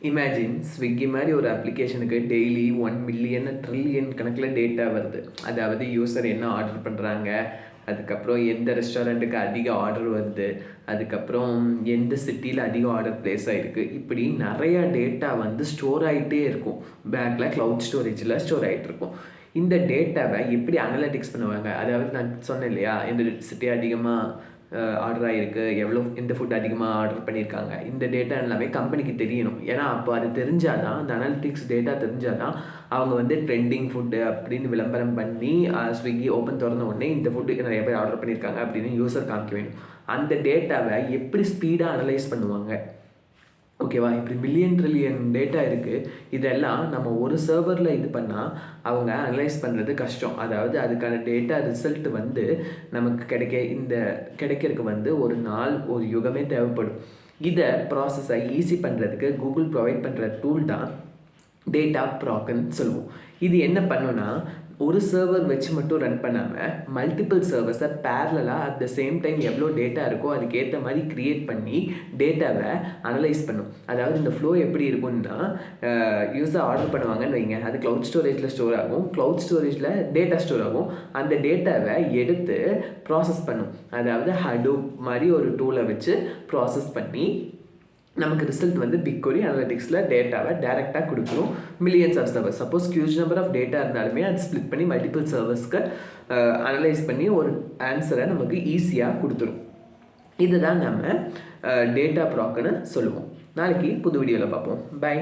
Imagine Swiggy மாதிரி ஒரு அப்ளிகேஷனுக்கு daily 1 million trillion கணக்கில் டேட்டா வருது. அதாவது யூசர் என்ன ஆர்டர் பண்ணுறாங்க, அதுக்கப்புறம் எந்த ரெஸ்டாரண்ட்டுக்கு அதிக ஆர்டர் வருது, அதுக்கப்புறம் எந்த சிட்டியில் அதிக ஆர்டர் ப்ளேஸ் ஆகிருக்கு, இப்படி நிறையா டேட்டா வந்து ஸ்டோர் ஆகிட்டே இருக்கும். பேக்கில் க்ளவுட் ஸ்டோரேஜில் ஸ்டோர் ஆகிட்டு இருக்கும். இந்த டேட்டாவை எப்படி அனலிட்டிக்ஸ் பண்ணுவாங்க? அதாவது நான் சொன்னேன் இல்லையா, எந்த சிட்டி அதிகமாக ஆர்டர் ஆகிருக்கு, எந்த ஃபுட் அதிகமாக ஆர்டர் பண்ணியிருக்காங்க, இந்த டேட்டா எல்லாமே கம்பெனிக்கு தெரியணும். ஏன்னா அப்போ அது தெரிஞ்சால் தான், அந்த அனாலிட்டிக்ஸ் டேட்டா தெரிஞ்சால் தான் அவங்க வந்து ட்ரெண்டிங் ஃபுட்டு அப்படின்னு விளம்பரம் பண்ணி ஸ்விக்கி ஓப்பன் திறந்த உடனே இந்த ஃபுட்டுக்கு நிறைய பேர் ஆர்டர் பண்ணியிருக்காங்க அப்படின்னு யூசர் காமிக்க வேணும். அந்த டேட்டாவை எப்படி ஸ்பீடாக அனலைஸ் பண்ணுவாங்க? ஓகேவா? இப்படி மில்லியன் ட்ரில்லியன் டேட்டா இருக்குது. இதெல்லாம் நம்ம ஒரு சர்வரில் இது பண்ணால் அவங்க அனலைஸ் பண்ணுறது கஷ்டம். அதாவது அதுக்கான டேட்டா ரிசல்ட் வந்து நமக்கு கிடைக்கிறதுக்கு வந்து ஒரு நாள், ஒரு யுகமே தேவைப்படும். இதை ப்ராசஸை ஈஸி பண்ணுறதுக்கு கூகுள் ப்ரொவைட் பண்ணுற டூல் தான் டேட்டாப்ராக்னு சொல்லுவோம். இது என்ன பண்ணுன்னா, ஒரு சர்வர் வச்சு மட்டும் ரன் பண்ணாமல் மல்டிபிள் சர்வர்ஸை பேரலாக அட் த சேம் டைம் எவ்வளோ டேட்டா இருக்கோ அதுக்கேற்ற மாதிரி க்ரியேட் பண்ணி டேட்டாவை அனலைஸ் பண்ணும். அதாவது இந்த ஃப்ளோ எப்படி இருக்கும்னா, யூஸர் ஆர்டர் பண்ணுவாங்கன்னு வைங்க, அது க்ளவுட் ஸ்டோரேஜில் ஸ்டோர் ஆகும். க்ளவுட் ஸ்டோரேஜில் டேட்டா ஸ்டோர் ஆகும். அந்த டேட்டாவை எடுத்து ப்ராசஸ் பண்ணும். அதாவது ஹடூப் மாதிரி ஒரு டூலை வச்சு ப்ராசஸ் பண்ணி நமக்கு ரிசல்ட் வந்து பிக்வரி அனலிட்டிக்ஸில் டேட்டாவை டேரெக்டாக கொடுக்குறோம். Millions of servers, suppose huge number of data இருந்தாலுமே அது ஸ்ப்ளிட் பண்ணி மல்டிபிள் சர்வர்ஸ்க்கு அனலைஸ் பண்ணி ஒரு ஆன்சரை நமக்கு ஈஸியாக கொடுத்துரும். இதுதான் நம்ம டேட்டாப்ராக்னு சொல்லுவோம். நாளைக்கு புது வீடியோவில் பார்ப்போம். பை.